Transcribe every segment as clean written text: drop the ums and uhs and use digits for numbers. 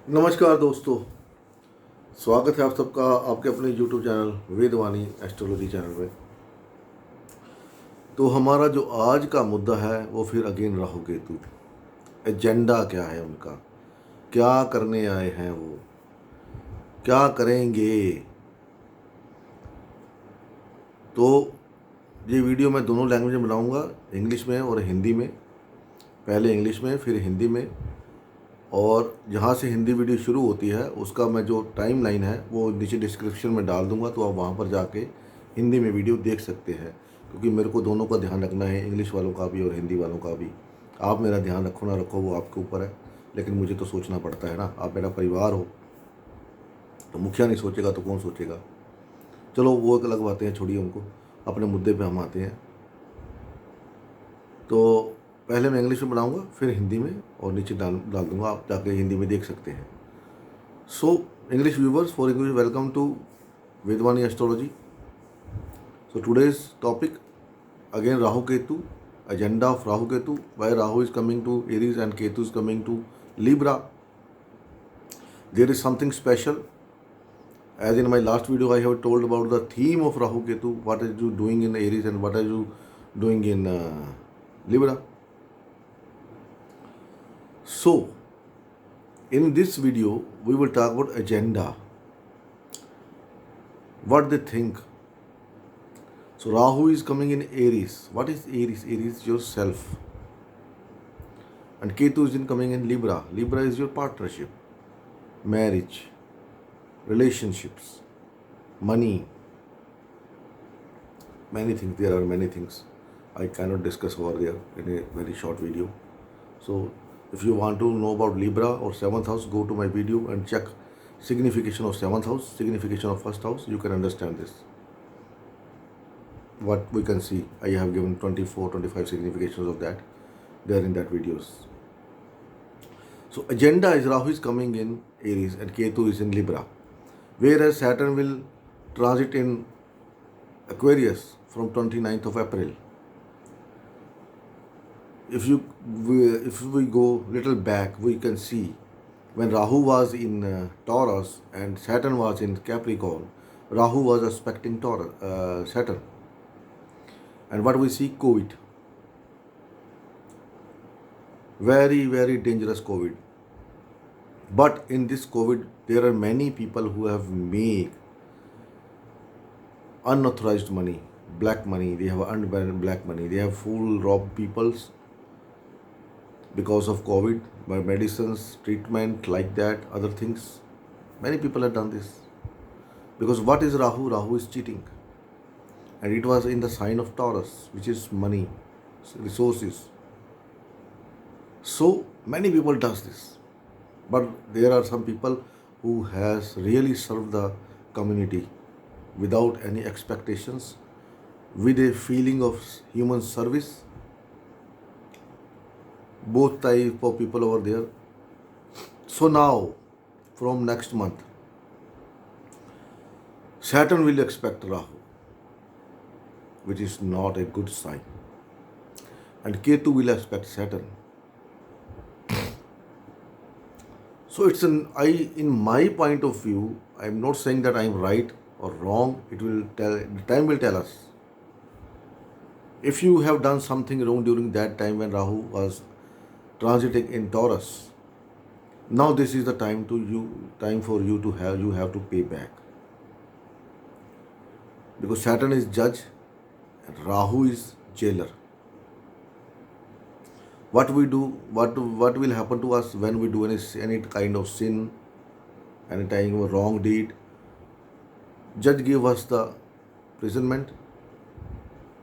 नमस्कार दोस्तों, स्वागत है आप सबका आपके अपने YouTube चैनल वेदवाणी एस्ट्रोलॉजी चैनल में। तो हमारा जो आज का मुद्दा है वो फिर अगेन राहु केतु। एजेंडा क्या है उनका, क्या करने आए हैं वो, क्या करेंगे। तो ये वीडियो मैं दोनों लैंग्वेज में बनाऊंगा, इंग्लिश में और हिंदी में। पहले इंग्लिश में फिर हिंदी में, और जहाँ से हिंदी वीडियो शुरू होती है उसका मैं जो टाइम लाइन है वो नीचे डिस्क्रिप्शन में डाल दूंगा, तो आप वहाँ पर जाके हिंदी में वीडियो देख सकते हैं। क्योंकि मेरे को दोनों का ध्यान रखना है, इंग्लिश वालों का भी और हिंदी वालों का भी। आप मेरा ध्यान रखो ना रखो वो आपके ऊपर है, लेकिन मुझे तो सोचना पड़ता है ना। आप मेरा परिवार हो, तो मुखिया नहीं सोचेगा तो कौन सोचेगा। चलो वो एक अलग बातें हैं, छोड़िए उनको। अपने मुद्दे पे हम आते हैं। तो पहले मैं इंग्लिश में बनाऊंगा फिर हिंदी में, और नीचे डाल डाल दूंगा, आप जाके हिंदी में देख सकते हैं। So, English viewers, for English, welcome to Vedvani Astrology. So, today's topic again Rahu Ketu, agenda of Rahu Ketu, why Rahu is coming to Aries and Ketu is coming to Libra. There is something special. As in my last video, I have told about the theme of Rahu Ketu, what are you doing in Aries and what are you doing in Libra. So, in this video, we will talk about agenda, what they think. So Rahu is coming in Aries. What is Aries? Aries is yourself. And Ketu is coming in Libra. Libra is your partnership, marriage, relationships, money, many things. There are many things I cannot discuss over there in a very short video. So if you want to know about Libra or 7th house, go to my video and check signification of 7th house, signification of 1st house. You can understand this. What we can see, I have given 24-25 significations of that there in that videos. So agenda is Rahu is coming in Aries and Ketu is in Libra, whereas Saturn will transit in Aquarius from 29th of April. If we go little back, we can see when Rahu was in Taurus and Saturn was in Capricorn. Rahu was aspecting Saturn. And what we see, COVID. Very, very dangerous COVID. But in this COVID, there are many people who have made unauthorized money, black money. They have earned black money. They have full robbed peoples because of COVID, by medicines, treatment, like that, other things. Many people have done this. Because what is Rahu? Rahu is cheating. And it was in the sign of Taurus, which is money, resources. So many people does this. But there are some people who has really served the community without any expectations, with a feeling of human service. Both type of people over there. So now, from next month, Saturn will expect Rahu, which is not a good sign. And Ketu will expect Saturn. So it's in my point of view, I'm not saying that I'm right or wrong. Time will tell us. If you have done something wrong during that time when Rahu was transiting in Taurus, now this is the time for you to pay back. Because Saturn is judge and Rahu is jailer. What we do, what will happen to us when we do any kind of sin, any kind of wrong deed? Judge gave us the imprisonment,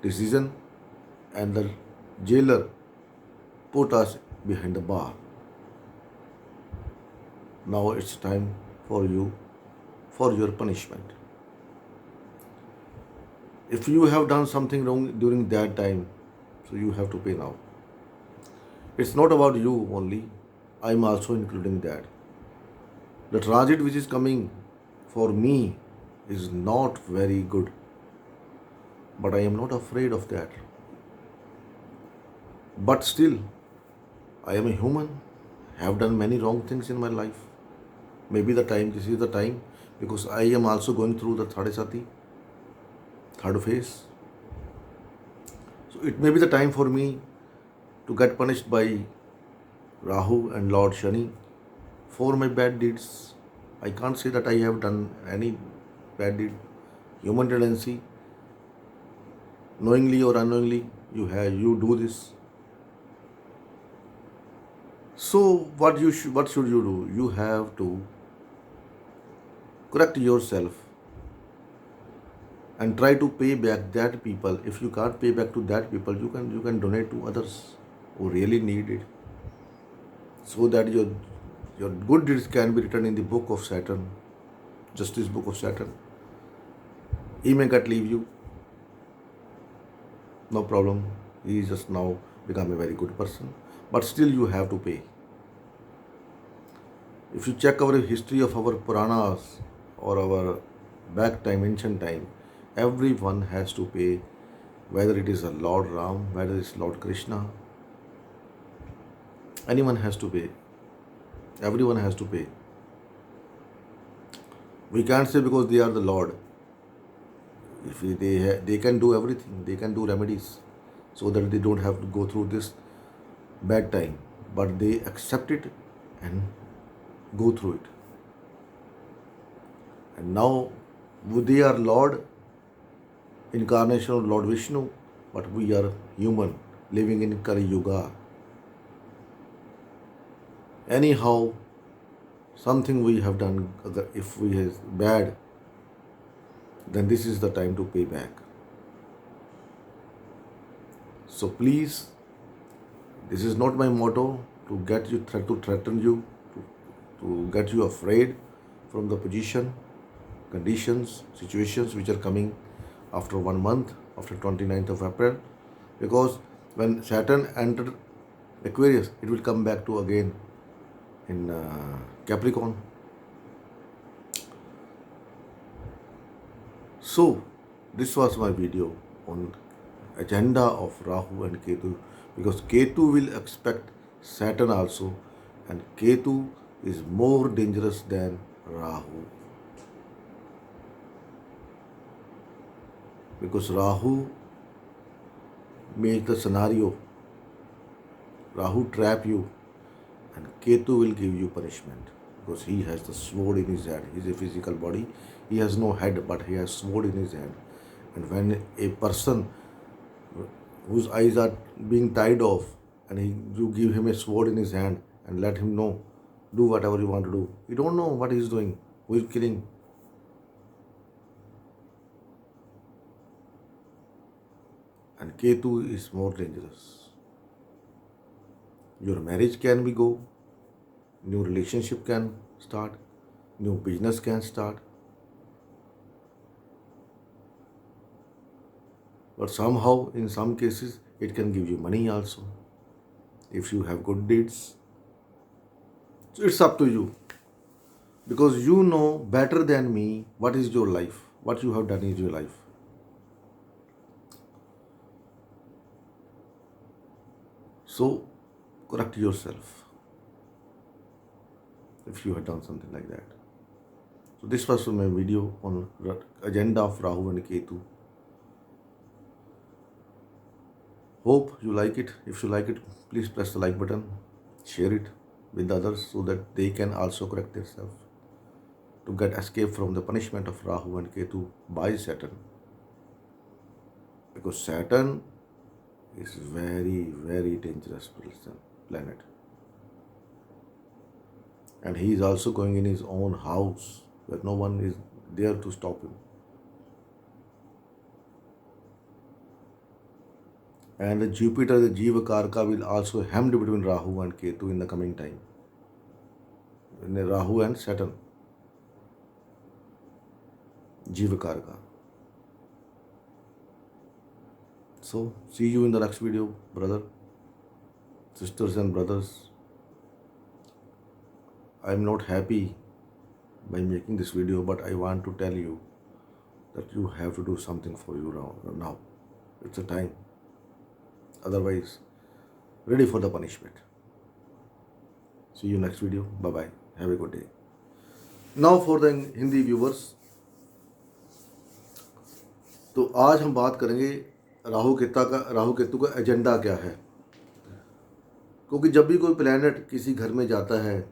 decision, and the jailer put us behind the bar. Now it's time for your punishment. If you have done something wrong during that time, so you have to pay now. It's not about you only. I'm also including that. The transit which is coming for me is not very good. But I am not afraid of that. But still, I am a human, have done many wrong things in my life. maybe the time, this is the time, because I am also going through the Sadesati, third phase. So it may be the time for me to get punished by Rahu and Lord Shani for my bad deeds. I can't say that I have done any bad deed. Human tendency, knowingly or unknowingly, you do this. So what should you do? You have to correct yourself and try to pay back that people. If you can't pay back to that people, you can donate to others who really need it, so that your good deeds can be written in the book of Saturn, Justice Book of Saturn. He may not leave you, no problem. He is just now become a very good person, but still you have to pay. If you check our history of our Puranas or our back time, ancient time, everyone has to pay, whether it is a Lord Ram, whether it's Lord Krishna, anyone has to pay. Everyone has to pay. We can't say because they are the Lord. If they can do everything, they can do remedies, so that they don't have to go through this bad time. But they accept it and go through it. And now they are Lord, incarnation of Lord Vishnu, but we are human living in Kali Yuga. Anyhow, something we have done, if we is bad, then this is the time to pay back. So please, this is not my motto to get you to threaten you, to get you afraid from the position, conditions, situations which are coming after 1 month, after 29th of April, because when Saturn entered Aquarius, it will come back to again in Capricorn. So this was my video on agenda of Rahu and Ketu, because Ketu will expect Saturn also, and Ketu is more dangerous than Rahu, because Rahu makes the scenario, Rahu trap you, and Ketu will give you punishment, because he has the sword in his hand. He is a physical body, he has no head, but he has sword in his hand. And when a person whose eyes are being tied off, and you give him a sword in his hand and let him know, do whatever you want to do, you don't know what he is doing, who is killing. And Ketu is more dangerous. Your marriage can be go, new relationship can start, new business can start. But somehow, in some cases, it can give you money also, if you have good deeds. So it's up to you, because you know better than me what is your life, what you have done in your life. So correct yourself if you have done something like that. So this was my video on agenda of Rahu and Ketu. Hope you like it. If you like it, please press the like button, share it with others, so that they can also correct themselves to get escape from the punishment of Rahu and Ketu by Saturn. Because Saturn is very, very dangerous planet. And he is also going in his own house, where no one is there to stop him. And Jupiter, the Jiva Karka, will also hemmed between Rahu and Ketu in the coming time. In Rahu and Saturn, Jiva Karka. So, see you in the next video, brother, sisters and brothers. I am not happy by making this video, but I want to tell you that you have to do something for you now. It's a time. Otherwise, ready for the punishment. See you next video. Bye-bye. Have a good day. Now for the Hindi viewers, तो आज हम बात करेंगे राहु केतु का agenda क्या है। क्योंकि जब भी कोई प्लैनेट किसी घर में जाता है,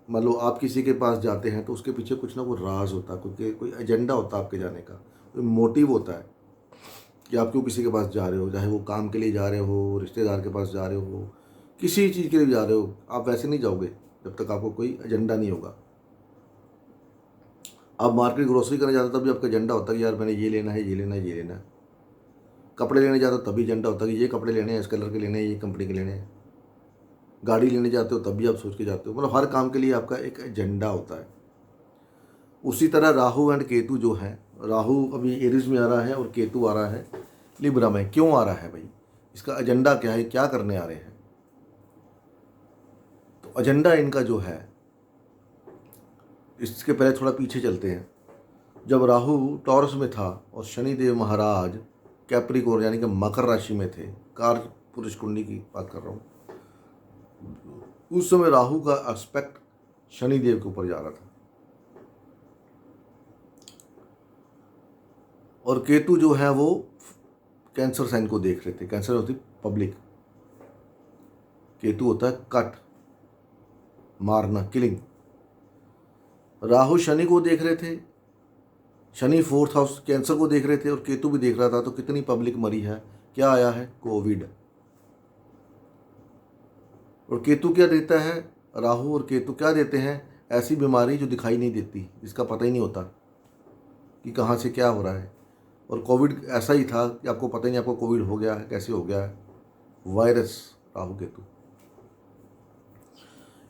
मान लो आप किसी के पास जाते हैं, तो उसके पीछे कुछ ना कुछ राज होता है, क्योंकि कोई एजेंडा होता है आपके जाने का, कोई मोटिव होता है कि आप क्यों किसी के पास जा रहे हो। चाहे वो काम के लिए जा रहे हो, रिश्तेदार के पास जा रहे हो, किसी चीज़ के लिए जा रहे हो, आप वैसे नहीं जाओगे जब तक आपको कोई एजेंडा नहीं होगा। आप मार्केट ग्रोसरी करने जाते हो तभी आपका एजेंडा होता है कि यार मैंने ये लेना है, ये लेना है, ये लेना है। कपड़े लेने जाते हो तभी एजेंडा होता है कि ये कपड़े लेने हैं, इस कलर के लेने हैं, ये कंपनी के लेने हैं। गाड़ी लेने जाते हो तब भी आप सोच के जाते हो, मतलब हर काम के लिए आपका एक एजेंडा होता है। उसी तरह राहु एंड केतु जो है, राहु अभी एरीज में आ रहा है और केतु आ रहा है लिब्रा में। क्यों आ रहा है भाई, इसका एजेंडा क्या है, क्या करने आ रहे हैं? तो एजेंडा इनका जो है, इसके पहले थोड़ा पीछे चलते हैं। जब राहु टॉरस में था और शनिदेव महाराज कैप्रिकॉर्न यानी कि मकर राशि में थे, कार्य पुरुष कुंडली की बात कर रहा हूँ, उस समय राहु का एस्पेक्ट शनिदेव के ऊपर जा रहा था। और केतु जो है वो कैंसर साइन को देख रहे थे। कैंसर होती पब्लिक, केतु होता है कट, मारना, किलिंग। राहु शनि को देख रहे थे, शनि फोर्थ हाउस कैंसर को देख रहे थे, और केतु भी देख रहा था। तो कितनी पब्लिक मरी है, क्या आया है, कोविड। और केतु क्या देता है, राहु और केतु क्या देते हैं, ऐसी बीमारी जो दिखाई नहीं देती, जिसका पता ही नहीं होता कि कहाँ से क्या हो रहा है। और कोविड ऐसा ही था कि आपको पता ही नहीं आपको कोविड हो गया है, कैसे हो गया है, वायरस, राहु केतु।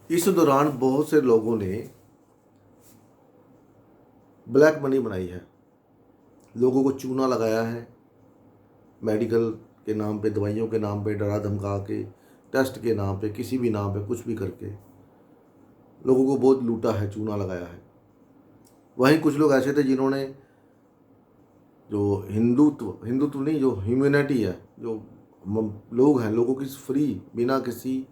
इस दौरान बहुत से लोगों ने ब्लैक मनी बनाई है, लोगों को चूना लगाया है, मेडिकल के नाम पे, दवाइयों के नाम पे, डरा धमका के, टेस्ट के नाम पे, किसी भी नाम पे कुछ भी करके लोगों को बहुत लूटा है, चूना लगाया है। वहीं कुछ लोग ऐसे थे जिन्होंने जो हिंदुत्व नहीं, जो ह्यूमैनिटी है, जो लोग हैं, लोगों की फ्री, बिना किसी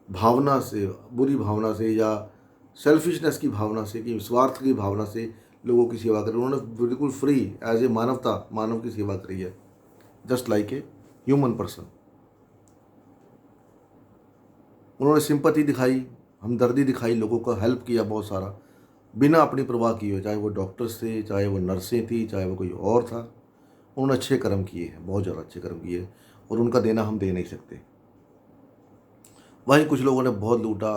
भावना से, बुरी भावना से या सेल्फिशनेस की भावना से, कि स्वार्थ की भावना से लोगों की सेवा करी। उन्होंने बिल्कुल फ्री एज ए मानव की सेवा करी है, just like a human person. उन्होंने सिंपैथी दिखाई, हमदर्दी दिखाई, लोगों का हेल्प किया बहुत सारा, बिना अपनी परवाह किए। चाहे वो डॉक्टर्स थे, चाहे वो नर्सें थी, चाहे वो कोई और था, उन्होंने अच्छे कर्म किए हैं, बहुत ज़्यादा अच्छे कर्म किए, और उनका देना हम दे नहीं सकते। वहीं कुछ लोगों ने बहुत लूटा,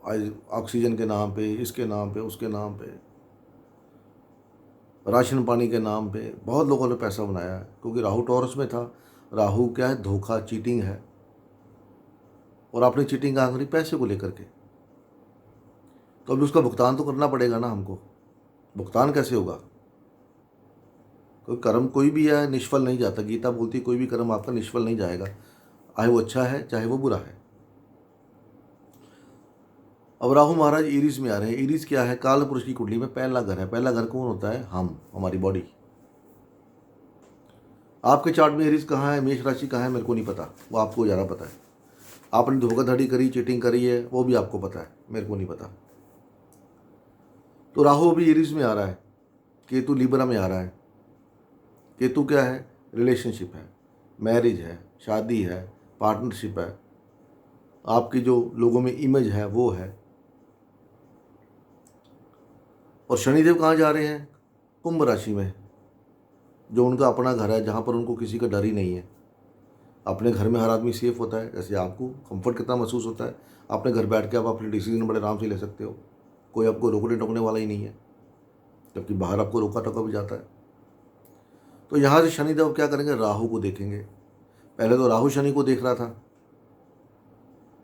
आज ऑक्सीजन के नाम पे, इसके नाम पे, उसके नाम पे, राशन पानी के नाम पे बहुत लोगों ने पैसा बनाया है। क्योंकि राहु टॉरस में था। राहु क्या है, धोखा, चीटिंग है। और आपने चीटिंग कहाँ करी, पैसे को लेकर के। तो अभी उसका भुगतान तो करना पड़ेगा ना हमको। भुगतान कैसे होगा? कोई कर्म कोई भी है निष्फल नहीं जाता। गीता बोलती है कोई भी कर्म आपका निष्फल नहीं जाएगा, चाहे वो अच्छा है चाहे वो बुरा है। अब राहु महाराज एरीज में आ रहे हैं। एरीज क्या है, काल पुरुष की कुंडली में पहला घर है। पहला घर कौन होता है, हमारी बॉडी। आपके चार्ट में एरीज कहाँ है, मेष राशि कहाँ है, मेरे को नहीं पता, वो आपको ज़्यादा पता है। आपने धोखाधड़ी करी, चीटिंग करी है, वो भी आपको पता है, मेरे को नहीं पता। तो राहु अभी एरीज में आ रहा है, केतु लिब्रा में आ रहा है। केतु क्या है, रिलेशनशिप है, मैरिज है, शादी है, पार्टनरशिप है, आपकी जो लोगों में इमेज है वो है। और शनिदेव कहाँ जा रहे हैं, कुंभ राशि में, जो उनका अपना घर है, जहाँ पर उनको किसी का डर ही नहीं है। अपने घर में हर आदमी सेफ होता है। जैसे आपको कंफर्ट कितना महसूस होता है, अपने घर बैठ के आप अपने डिसीजन बड़े आराम से ले सकते हो, कोई आपको रोकने टोकने वाला ही नहीं है, जबकि बाहर आपको रोका टोका भी जाता है। तो यहाँ से शनिदेव क्या करेंगे, राहु को देखेंगे। पहले तो राहु शनि को देख रहा था,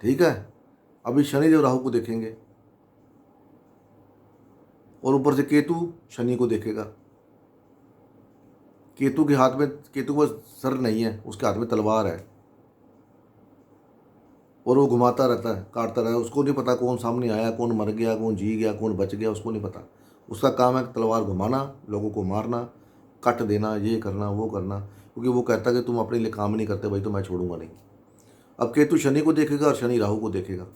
ठीक है, अभी शनिदेव राहु को देखेंगे, और ऊपर से केतु शनि को देखेगा। केतु के हाथ में, केतु का सर नहीं है, उसके हाथ में तलवार है, और वो घुमाता रहता है, काटता रहता है। उसको नहीं पता कौन सामने आया, कौन मर गया, कौन जी गया, कौन बच गया, उसको नहीं पता। उसका काम है तलवार घुमाना, लोगों को मारना, कट देना, ये करना वो करना। क्योंकि वो कहता है कि तुम अपने लिए काम नहीं करते भाई, तो मैं छोड़ूंगा नहीं। अब केतु शनि को देखेगा और शनि राहु को देखेगा।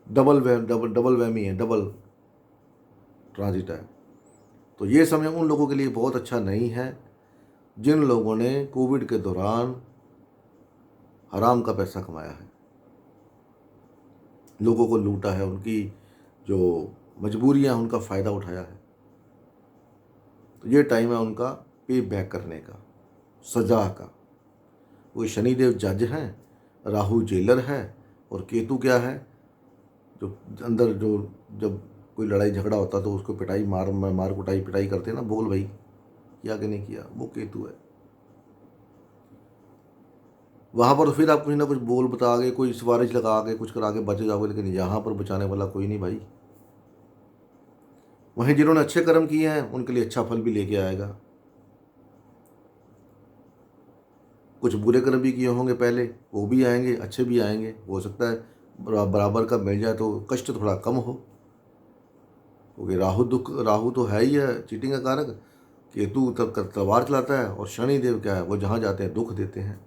डबल डबल वहमी है, डबल ट्रांजिट है। तो ये समय उन लोगों के लिए बहुत अच्छा नहीं है जिन लोगों ने कोविड के दौरान हराम का पैसा कमाया है, लोगों को लूटा है, उनकी जो मजबूरियां उनका फ़ायदा उठाया है। तो ये टाइम है उनका पे बैक करने का, सजा का। वो शनिदेव जज हैं, राहु जेलर है, और केतु क्या है, जो अंदर जो जब कोई लड़ाई झगड़ा होता तो उसको पिटाई मार कुटाई पिटाई करते हैं ना, बोल भाई किया कि नहीं किया, वो केतु है। वहाँ पर फिर आप कुछ ना कुछ बोल बता के, कोई सिफारिश लगा के कुछ करा के बच जाओगे, लेकिन यहाँ पर बचाने वाला कोई नहीं भाई। वहीं जिन्होंने अच्छे कर्म किए हैं उनके लिए अच्छा फल भी लेके आएगा। कुछ बुरे कर्म भी किए होंगे पहले, वो भी आएंगे, अच्छे भी आएंगे। हो सकता है बराबर का मिल जाए तो कष्ट थोड़ा कम हो, क्योंकि राहु तो है ही है चीटिंग का कारक, केतु तब तलवार चलाता है, और शनिदेव क्या है, वो जहाँ जाते हैं दुख देते हैं।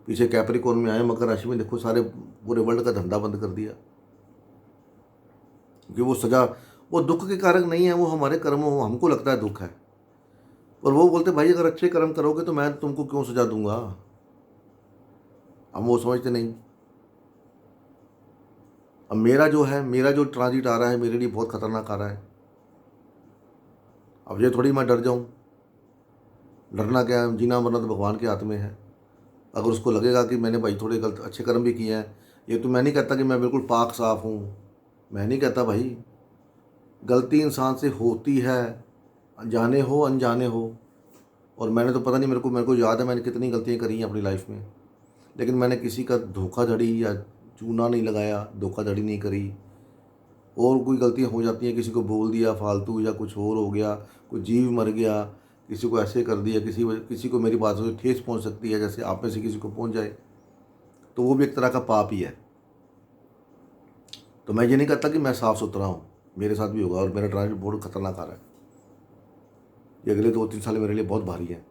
पीछे कैप्रिकॉर्न में आए, मकर राशि में, देखो सारे पूरे वर्ल्ड का धंधा बंद कर दिया, क्योंकि वो सजा, वो दुख के कारक नहीं है, वो हमारे कर्मों, हमको लगता है दुख है, और वो बोलते भाई अगर अच्छे कर्म करोगे तो मैं तुमको क्यों सजा दूंगा। हम वो समझते नहीं। अब मेरा जो ट्रांजिट आ रहा है मेरे लिए बहुत खतरनाक आ रहा है। अब ये थोड़ी मैं डर जाऊं, डरना क्या है, जीना मरना तो भगवान के हाथ में है। अगर उसको लगेगा कि मैंने भाई थोड़े गलत अच्छे कर्म भी किए हैं, ये तो मैं नहीं कहता कि मैं बिल्कुल पाक साफ हूँ, मैं नहीं कहता भाई, गलती इंसान से होती है, जाने हो अनजाने हो। और मैंने तो पता नहीं, मेरे को याद है मैंने कितनी गलतियाँ करी हैं अपनी लाइफ में, लेकिन मैंने किसी का धोखाधड़ी या चूना नहीं लगाया, धोखाधड़ी नहीं करी। और कोई गलतियाँ हो जाती हैं, किसी को बोल दिया फालतू, या कुछ और हो गया, कोई जीव मर गया, किसी को ऐसे कर दिया, किसी को मेरी बातों से ठेस पहुंच सकती है, जैसे आप में से किसी को पहुंच जाए, तो वो भी एक तरह का पाप ही है। तो मैं ये नहीं कहता कि मैं साफ़ सुथरा हूँ, मेरे साथ भी होगा, और मेरा ट्रांजिट बहुत खतरनाक आ रहा है। ये अगले 2-3 साल मेरे लिए बहुत भारी है,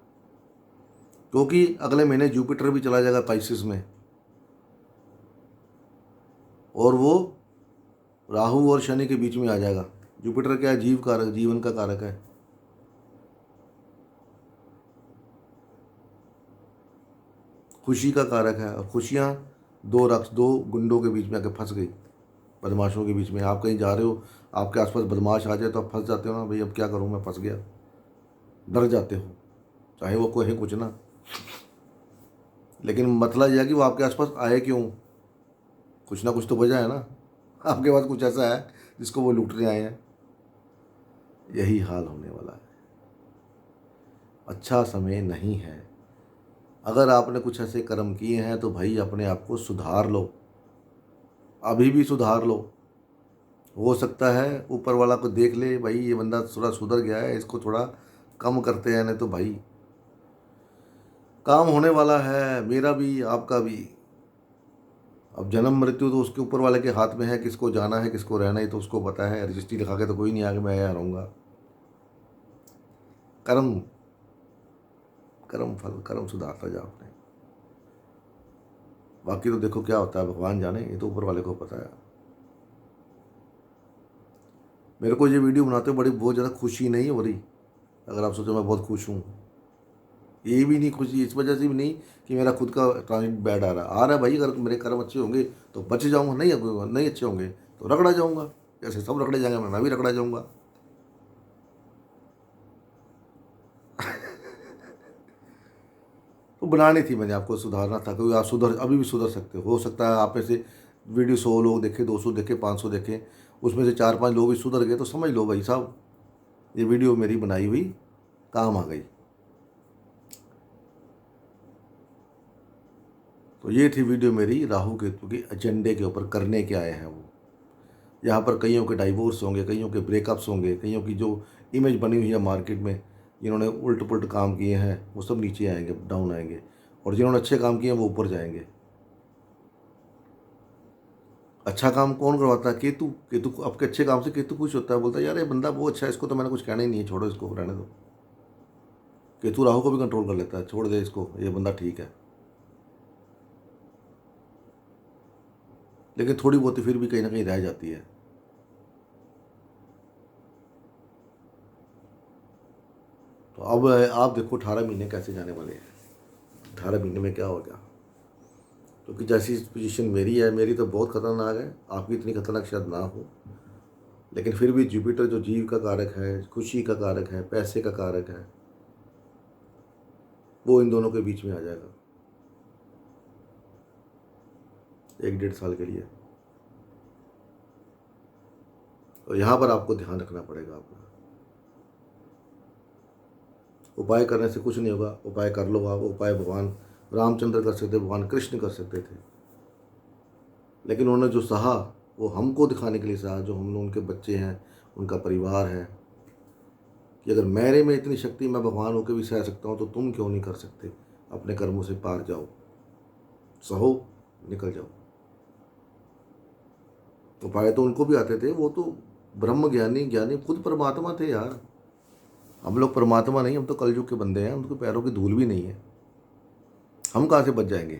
क्योंकि अगले महीने जुपिटर भी चला जाएगा पाइसिस में, और वो राहु और शनि के बीच में आ जाएगा। जुपिटर क्या है, जीव कारक, जीवन का कारक है। खुशी का कारक है, और खुशियाँ दो गुंडों के बीच में आके फंस गई, बदमाशों के बीच में। आप कहीं जा रहे हो, आपके आसपास बदमाश आ जाए तो आप फंस जाते हो ना, भाई अब क्या करूँ मैं, फंस गया, डर जाते हो, चाहे वो कोई है कुछ ना। लेकिन मतलब यह है कि वो आपके आसपास आए क्यों, कुछ ना कुछ तो वजह है ना, आपके पास कुछ ऐसा है जिसको वो लूटने आए हैं। यही हाल होने वाला है। अच्छा समय नहीं है। अगर आपने कुछ ऐसे कर्म किए हैं तो भाई अपने आप को सुधार लो, अभी भी सुधार लो। हो सकता है ऊपर वाला को देख ले, भाई ये बंदा थोड़ा सुधर गया है, इसको थोड़ा कम करते हैं, नहीं तो भाई काम होने वाला है, मेरा भी आपका भी। अब जन्म मृत्यु तो उसके ऊपर वाले के हाथ में है, किसको जाना है किसको रहना है तो उसको पता है। रजिस्ट्री लिखा के तो कोई नहीं आगे मैं यहाँ रहूँगा। कर्म कर्म फल, कर्म सुधारता जाओ अपने। बाकी तो देखो क्या होता है भगवान जाने, ये तो ऊपर वाले को पता है। मेरे को ये वीडियो बनाते हुए बड़ी बहुत ज़्यादा खुशी नहीं हो रही। अगर आप सोचो मैं बहुत खुश हूँ, ये भी नहीं खुशी, इस वजह से भी नहीं कि मेरा खुद का ट्रांजिट बैड आ रहा है भाई। अगर मेरे कर्म अच्छे होंगे तो बच जाऊँगा, नहीं अच्छे होंगे तो रगड़ा जाऊँगा, जैसे सब रगड़े जाएंगे मैं भी रगड़ा जाऊँगा। तो बनानी थी मैंने, आपको सुधारना था, क्योंकि आप अभी भी सुधर सकते हो सकता है आप में से वीडियो 100 लोग देखे, 200 देखे, 500 देखे, उसमें से 4-5 लोग भी सुधर गए तो समझ लो भाई साहब ये वीडियो मेरी बनाई हुई काम आ गई। तो ये थी वीडियो मेरी राहु केतु के एजेंडे के ऊपर, करने के आए हैं वो। यहाँ पर कईयों के डाइवोर्स होंगे, कईयों के ब्रेकअप्स होंगे, कईयों की जो इमेज बनी हुई है मार्केट में, जिन्होंने उल्ट पुल्ट काम किए हैं वो सब नीचे आएंगे, डाउन आएंगे, और जिन्होंने अच्छे काम किए हैं वो ऊपर जाएंगे। अच्छा काम कौन करवाता है, केतु। केतु आपके अच्छे काम से केतु खुश होता है, बोलता है यार ये बंदा वो अच्छा है, इसको तो मैंने कुछ कहना ही नहीं है, छोड़ो इसको, रहने दो। केतु राहु को भी कंट्रोल कर लेता है, छोड़ दे इसको, ये बंदा ठीक है। लेकिन थोड़ी बहुत फिर भी कहीं ना कहीं रह जाती है। तो अब आप देखो 18 महीने कैसे जाने वाले हैं। 18 महीने में क्या होगा, क्योंकि जैसी पोजीशन मेरी है, मेरी तो बहुत खतरनाक है, आपकी इतनी खतरनाक शायद ना हो, लेकिन फिर भी जुपिटर जो जीव का कारक है, खुशी का कारक है, पैसे का कारक है, वो इन दोनों के बीच में आ जाएगा 1-1.5 साल के लिए। और यहाँ पर आपको ध्यान रखना पड़ेगा। आपका उपाय करने से कुछ नहीं होगा, उपाय कर लो आप। उपाय भगवान रामचंद्र कर सकते, भगवान कृष्ण कर सकते थे, लेकिन उन्होंने जो सहा वो हमको दिखाने के लिए सहा, जो हम उनके बच्चे हैं, उनका परिवार है, कि अगर मेरे में इतनी शक्ति, मैं भगवान होकर भी सह सकता हूँ, तो तुम क्यों नहीं कर सकते। अपने कर्मों से पार जाओ, सहो, निकल जाओ। उपाय तो उनको भी आते थे, वो तो ब्रह्म ज्ञानी ज्ञानी खुद परमात्मा थे यार। हम लोग परमात्मा नहीं, हम तो कलयुग के बंदे हैं, हम तो पैरों की धूल भी नहीं है, हम कहाँ से बच जाएंगे।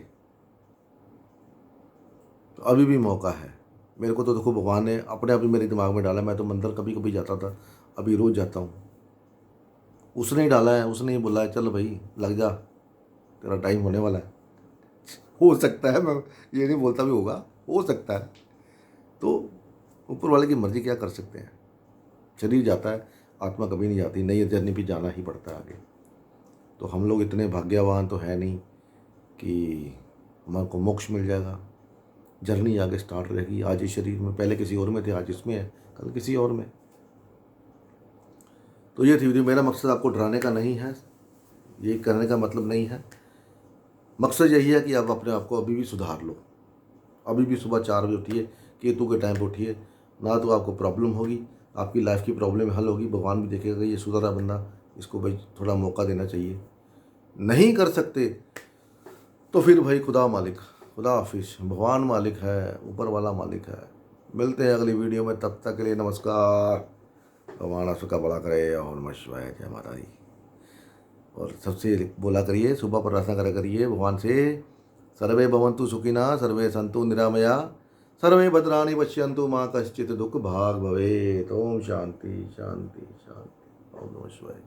तो अभी भी मौका है। मेरे को तो देखो भगवान ने अपने आप ही मेरे दिमाग में डाला। मैं तो मंदिर कभी कभी जाता था, अभी रोज़ जाता हूँ। उसने ही डाला है, उसने ही बोला है चल भाई लग जा, तेरा टाइम होने वाला है। हो सकता है, मैं ये नहीं बोलता भी होगा, हो सकता है। तो ऊपर वाले की मर्ज़ी, क्या कर सकते हैं। शरीर जाता है, आत्मा कभी नहीं जाती, नई जर्नी पे जाना ही पड़ता है आगे। तो हम लोग इतने भाग्यवान तो है नहीं कि हमारे को मोक्ष मिल जाएगा। जर्नी आगे स्टार्ट रहेगी। आज इस शरीर में, पहले किसी और में थे, आज इसमें है, कल किसी और में। तो ये थी वीडियो। मेरा मकसद आपको डराने का नहीं है, ये करने का मतलब नहीं है। मकसद यही है कि आप अपने आप को अभी भी सुधार लो। अभी भी सुबह 4 बजे उठिए, केतु के टाइम पर उठिए, ना तो आपको प्रॉब्लम होगी, आपकी लाइफ की प्रॉब्लम हल होगी। भगवान भी देखेगा ये सुधरा बंदा, इसको भाई थोड़ा मौका देना चाहिए। नहीं कर सकते तो फिर भाई खुदा मालिक, खुदा हाफिज, भगवान मालिक है, ऊपर वाला मालिक है। मिलते हैं अगली वीडियो में, तब तक के लिए नमस्कार। भगवान आप सबका बड़ा करे और नमः शिवाय, जय माता दी। और सबसे बोला करिए, सुबह प्रार्थना करा करिए भगवान से, सर्वे भवन्तु सुखिनः, सर्वे सन्तु निरामया, सर्वे भद्राणि पश्यन्तु माँ कश्चित् दुःख भाग् भवेत्। ओम शांति शांति शांति। ओम नमः शिवाय।